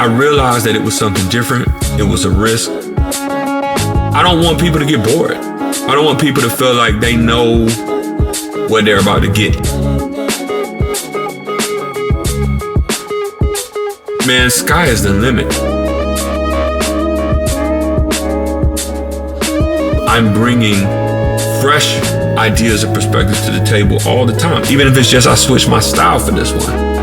I realized that it was something different. It was a risk. I don't want people to get bored. I don't want people to feel like they know what they're about to get. Man, sky is the limit. I'm bringing fresh ideas and perspectives to the table all the time. Even if it's just I switch my style for this one.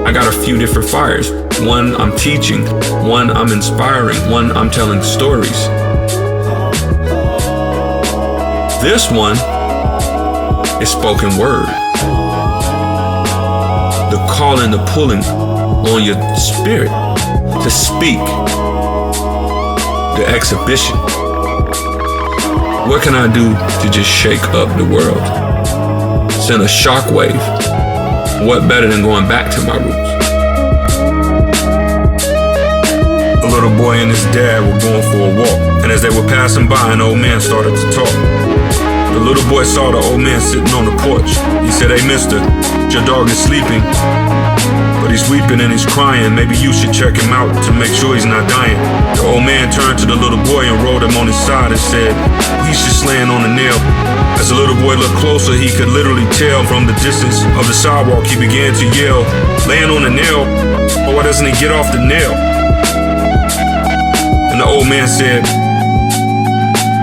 I got a few different fires. One I'm teaching, one I'm inspiring, one I'm telling stories. This one is spoken word. The calling, the pulling on your spirit to speak. The exhibition. What can I do to just shake up the world? Send a shockwave. What better than going back to my roots? A little boy and his dad were going for a walk, and as they were passing by, an old man started to talk. The little boy saw the old man sitting on the porch. He said, "Hey mister, your dog is sleeping, but he's weeping and he's crying. Maybe you should check him out to make sure he's not dying." The old man turned to the little boy and rolled him on his side and said, "He's just laying on a nail." As the little boy looked closer, he could literally tell from the distance of the sidewalk. He began to yell, "Laying on a nail? But why doesn't he get off the nail?" And the old man said,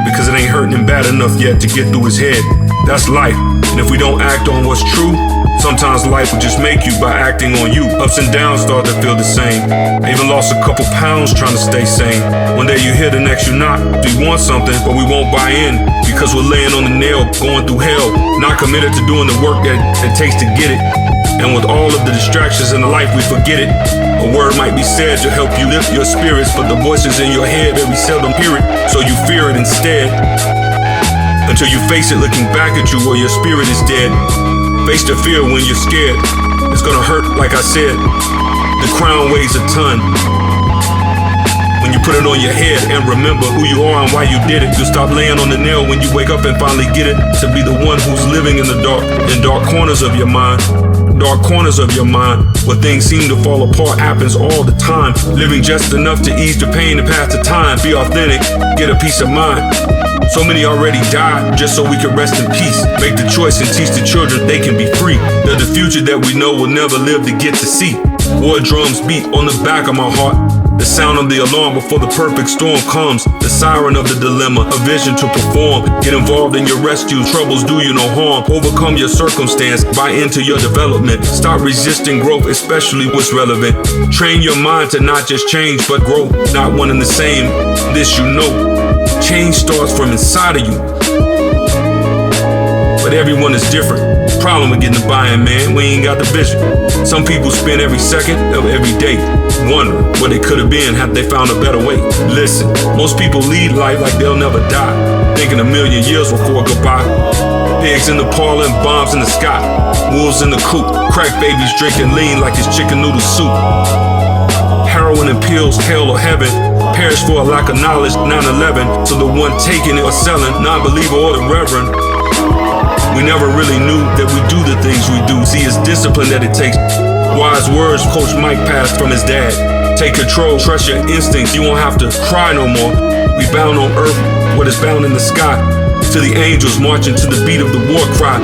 "Because it ain't hurting him bad enough yet to get through his head. That's life. And if we don't act on what's true, sometimes life will just make you by acting on you. Ups and downs start to feel the same. I even lost a couple pounds trying to stay sane. One day you here, the next you not. We want something, but we won't buy in because we're laying on the nail, going through hell, not committed to doing the work that it takes to get it. And with all of the distractions in life, we forget it. A word might be said to help you lift your spirits, but the voices in your head very seldom hear it, so you fear it instead. Until you face it looking back at you where your spirit is dead. Face the fear when you're scared. It's gonna hurt, like I said. The crown weighs a ton. When you put it on your head and remember who you are and why you did it, you'll stop laying on the nail when you wake up and finally get it. To be the one who's living in the dark, in dark corners of your mind. Dark corners of your mind, where things seem to fall apart, happens all the time. Living just enough to ease the pain and pass the time. Be authentic, get a peace of mind. So many already died just so we can rest in peace. Make the choice and teach the children they can be free. They're the future that we know will never live to get to see. War drums beat on the back of my heart. The sound of the alarm before the perfect storm comes. The siren of the dilemma, a vision to perform. Get involved in your rescue, troubles do you no harm. Overcome your circumstance, buy into your development. Stop resisting growth, especially what's relevant. Train your mind to not just change, but grow. Not one and the same, this you know. Change starts from inside of you. But everyone is different. Problem with getting the buy-in, man, we ain't got the vision. Some people spend every second of every day wondering what they could have been had they found a better way. Listen, most people lead life like they'll never die, thinking a million years before goodbye. Pigs in the parlor and bombs in the sky. Wolves in the coop, crack babies drinking lean like it's chicken noodle soup. Heroin and pills, hell or heaven. Perish for a lack of knowledge, 9/11. So the one taking it or selling, non-believer or the reverend. We never really knew that we do the things we do. See, it's discipline that it takes. Wise words Coach Mike passed from his dad. Take control, trust your instincts. You won't have to cry no more. We bound on earth, what is bound in the sky. To the angels marching to the beat of the war cry.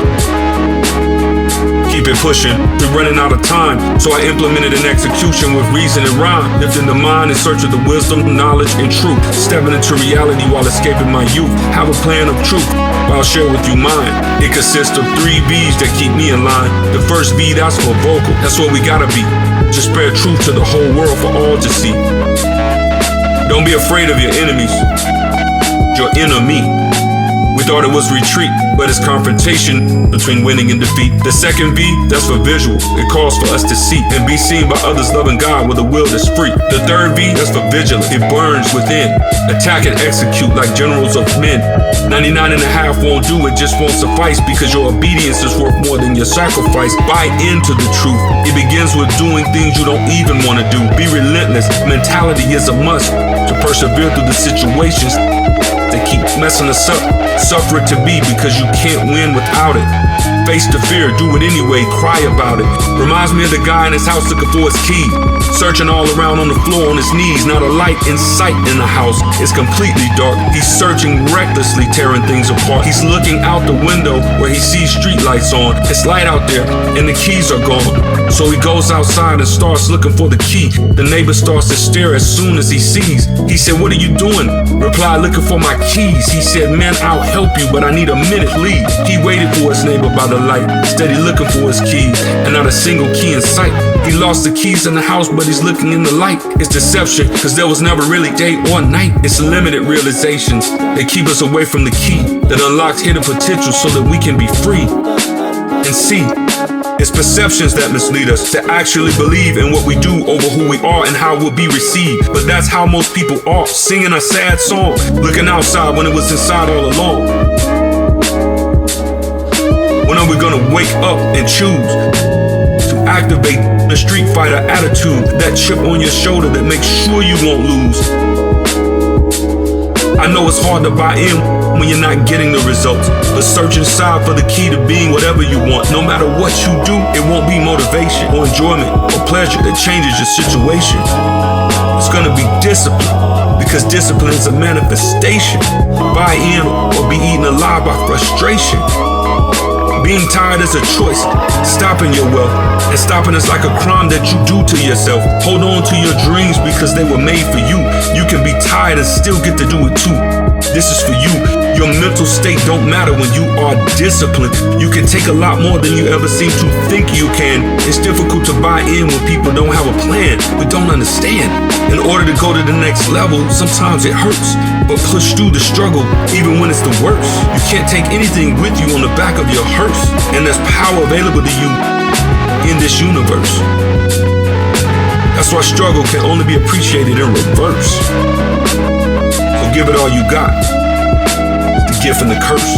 Keep it pushing, we're running out of time. So I implemented an execution with reason and rhyme. Lifting the mind in search of the wisdom, knowledge, and truth. Stepping into reality while escaping my youth. Have a plan of truth, I'll share with you mine. It consists of 3 V's that keep me in line. The first V, that's for vocal, that's what we gotta be. To spread truth to the whole world for all to see. Don't be afraid of your enemies, your enemy. We thought it was retreat, but it's confrontation between winning and defeat. The second V, that's for visual. It calls for us to see and be seen by others loving God with a will that's free. The third V, that's for vigilant. It burns within. Attack and execute like generals of men. 99 and a half won't do it, just won't suffice, because your obedience is worth more than your sacrifice. Buy into the truth. It begins with doing things you don't even want to do. Be relentless. Mentality is a must to persevere through the situations that keep messing us up. Suffer it to be, because you can't win without it. Face the fear, do it anyway, cry about it. Reminds me of the guy in his house looking for his key. Searching all around on the floor on his knees, not a light in sight in the house. It's completely dark. He's searching recklessly, tearing things apart. He's looking out the window where he sees street lights on. It's light out there and the keys are gone. So he goes outside and starts looking for the key. The neighbor starts to stare as soon as he sees. He said, "What are you doing?" Replied, "Looking for my keys." He said, "Man, I'll help you, but I need a minute leave." He waited for his neighbor by the light, steady looking for his keys, and not a single key in sight. He lost the keys in the house, but he's looking in the light. It's deception, cause there was never really day or night. It's limited realizations that keep us away from the key that unlocks hidden potential so that we can be free and see. It's perceptions that mislead us to actually believe in what we do over who we are and how we'll be received. But that's how most people are, singing a sad song, looking outside when it was inside all along. When are we gonna wake up and choose to activate the street fighter attitude, that chip on your shoulder that makes sure you won't lose? I know it's hard to buy in when you're not getting the results, but search inside for the key to being whatever you want. No matter what you do, it won't be motivation or enjoyment or pleasure that changes your situation. It's gonna be discipline, because discipline is a manifestation. Buy in or be eaten alive by frustration. Being tired is a choice. Stopping your wealth and stopping is like a crime that you do to yourself. Hold on to your dreams because they were made for you. You can be tired and still get to do it too. This is for you. Your mental state don't matter when you are disciplined. You can take a lot more than you ever seem to think you can. It's difficult to buy in when people don't have a plan. We don't understand. In order to go to the next level, sometimes it hurts. But push through the struggle even when it's the worst. You can't take anything with you on the back of your hearse. And there's power available to you in this universe. That's why struggle can only be appreciated in reverse. So give it all you got. It's the gift and the curse.